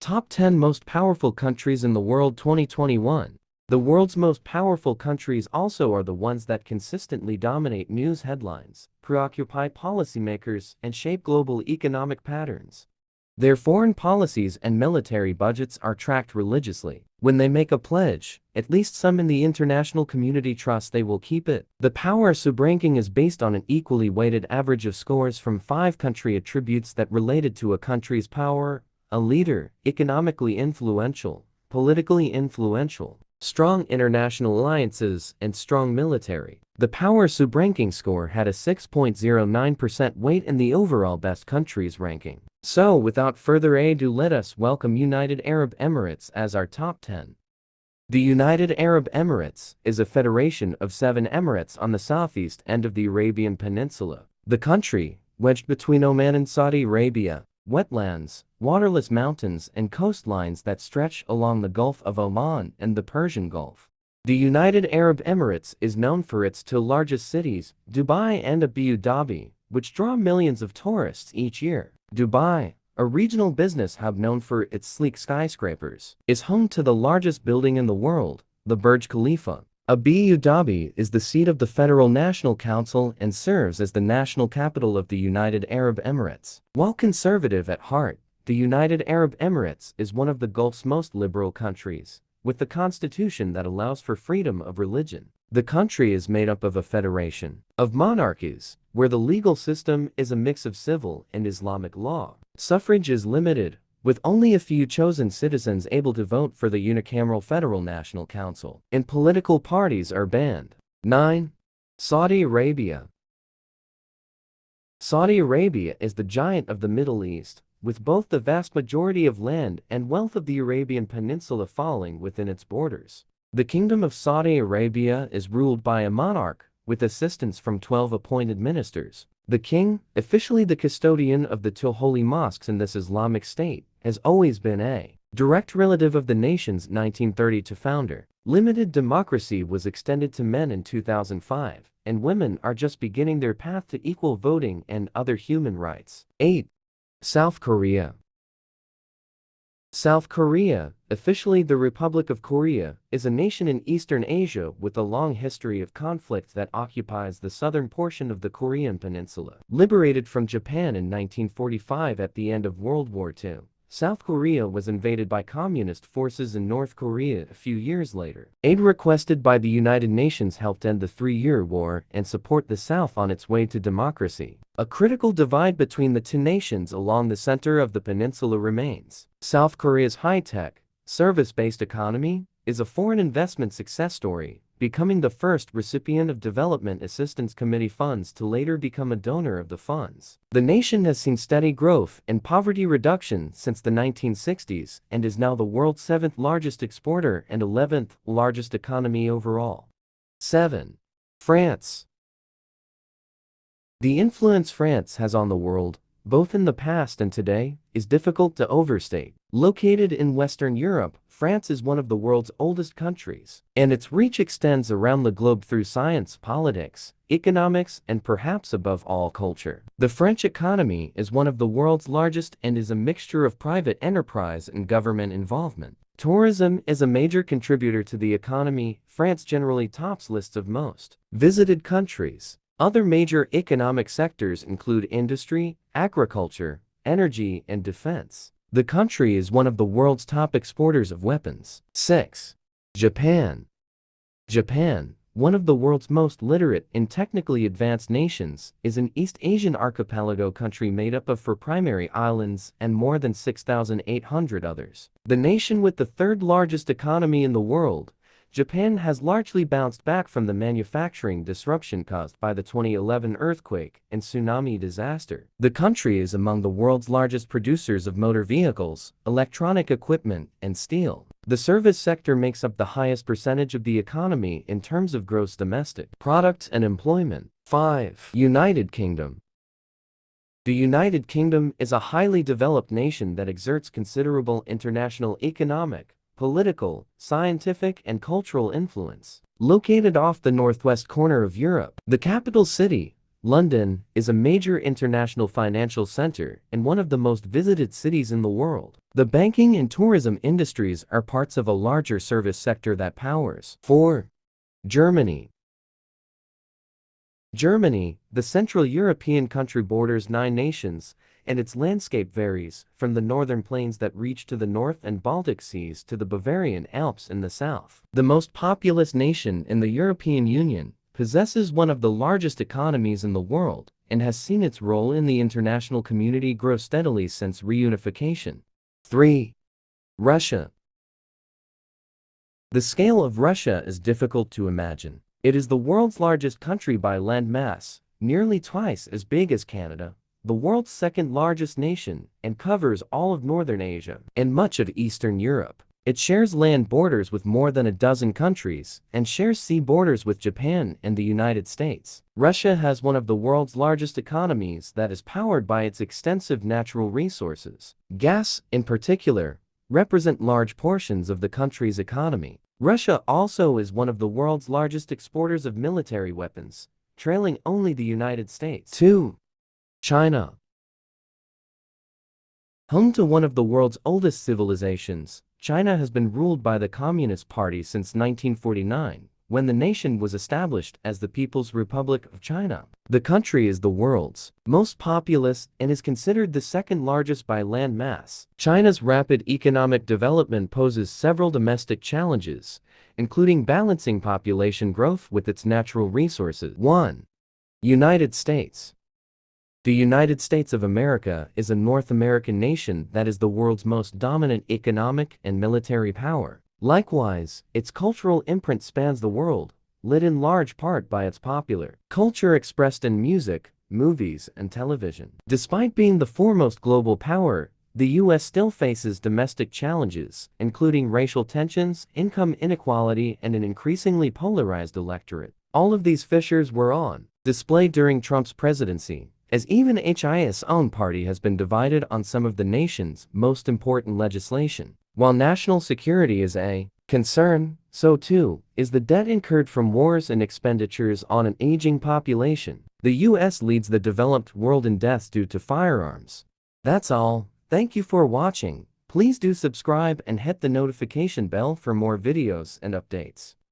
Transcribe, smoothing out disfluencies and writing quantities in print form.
Top 10 Most Powerful Countries in the World 2021. The world's most powerful countries also are the ones that consistently dominate news headlines, preoccupy policymakers, and shape global economic patterns. Their foreign policies and military budgets are tracked religiously. When they make a pledge, at least some in the international community trust they will keep it. The power sub-ranking is based on an equally weighted average of scores from 5 country attributes that related to a country's power: a leader, economically influential, politically influential, strong international alliances, and strong military. The power sub-ranking score had a 6.09% weight in the overall best countries ranking. So without further ado, let us welcome United Arab Emirates as our top 10. The United Arab Emirates is a federation of 7 emirates on the southeast end of the Arabian Peninsula. The country, wedged between Oman and Saudi Arabia, wetlands, waterless mountains, and coastlines that stretch along the Gulf of Oman and the Persian Gulf. The United Arab Emirates is known for its two largest cities, Dubai and Abu Dhabi, which draw millions of tourists each year. Dubai, a regional business hub known for its sleek skyscrapers, is home to the largest building in the world, the Burj Khalifa. Abu Dhabi is the seat of the Federal National Council and serves as the national capital of the United Arab Emirates. While conservative at heart, the United Arab Emirates is one of the Gulf's most liberal countries, with a constitution that allows for freedom of religion. The country is made up of a federation of monarchies, where the legal system is a mix of civil and Islamic law. Suffrage is limited, with only a few chosen citizens able to vote for the unicameral Federal National Council, and political parties are banned. 9. Saudi Arabia. Saudi Arabia is the giant of the Middle East, with both the vast majority of land and wealth of the Arabian Peninsula falling within its borders. The Kingdom of Saudi Arabia is ruled by a monarch, with assistance from 12 appointed ministers. The king, officially the custodian of the two holy mosques in this Islamic state, has always been a direct relative of the nation's 1932 founder. Limited democracy was extended to men in 2005, and women are just beginning their path to equal voting and other human rights. 8. South Korea. South Korea, officially the Republic of Korea, is a nation in Eastern Asia with a long history of conflict that occupies the southern portion of the Korean peninsula. Liberated from Japan in 1945 at the end of World War II, South Korea was invaded by communist forces in North Korea a few years later. Aid requested by the United Nations helped end the 3-year war and support the South on its way to democracy. A critical divide between the two nations along the center of the peninsula remains. South Korea's high-tech, service-based economy is a foreign investment success story, becoming the first recipient of Development Assistance Committee funds to later become a donor of the funds. The nation has seen steady growth and poverty reduction since the 1960s and is now the world's 7th largest exporter and 11th largest economy overall. 7. France. The influence France has on the world, both in the past and today, is difficult to overstate. Located in Western Europe, France is one of the world's oldest countries, and its reach extends around the globe through science, politics, economics, and perhaps above all, culture. The French economy is one of the world's largest and is a mixture of private enterprise and government involvement. Tourism is a major contributor to the economy. France generally tops lists of most visited countries. Other major economic sectors include industry, agriculture, energy, and defense. The country is one of the world's top exporters of weapons. 6. Japan. Japan, one of the world's most literate and technically advanced nations, is an East Asian archipelago country made up of 4 primary islands and more than 6,800 others. The nation with the 3rd largest economy in the world, Japan has largely bounced back from the manufacturing disruption caused by the 2011 earthquake and tsunami disaster. The country is among the world's largest producers of motor vehicles, electronic equipment, and steel. The service sector makes up the highest percentage of the economy in terms of gross domestic product and employment. 5. United Kingdom. The United Kingdom is a highly developed nation that exerts considerable international economic, political, scientific, and cultural influence. Located off the northwest corner of Europe, the capital city, London is a major international financial center and one of the most visited cities in the world. The banking and tourism industries are parts of a larger service sector that powers. 4. Germany. Germany, the Central European country, borders 9 nations, and its landscape varies from the northern plains that reach to the North and Baltic Seas to the Bavarian Alps in the south. The most populous nation in the European Union, possesses one of the largest economies in the world and has seen its role in the international community grow steadily since reunification. 3. Russia. The scale of Russia is difficult to imagine. It is the world's largest country by land mass, nearly twice as big as Canada, the world's second largest nation, and covers all of Northern Asia and much of Eastern Europe. It shares land borders with more than a dozen countries and shares sea borders with Japan and the United States. Russia has one of the world's largest economies that is powered by its extensive natural resources. Gas, in particular, represent large portions of the country's economy. Russia also is one of the world's largest exporters of military weapons, trailing only the United States. 2. China. Home to one of the world's oldest civilizations, China has been ruled by the Communist Party since 1949, when the nation was established as the People's Republic of China. The country is the world's most populous and is considered the second largest by land mass. China's rapid economic development poses several domestic challenges, including balancing population growth with its natural resources. 1. United States. The United States of America is a North American nation that is the world's most dominant economic and military power. Likewise, its cultural imprint spans the world, lit in large part by its popular culture expressed in music, movies, and television. Despite being the foremost global power, the U.S. still faces domestic challenges, including racial tensions, income inequality, and an increasingly polarized electorate. All of these fissures were on display during Trump's presidency, as even his own party has been divided on some of the nation's most important legislation. While national security is a concern, so too is the debt incurred from wars and expenditures on an aging population. The U.S. leads the developed world in deaths due to firearms. That's all. Thank you for watching. Please do subscribe and hit the notification bell for more videos and updates.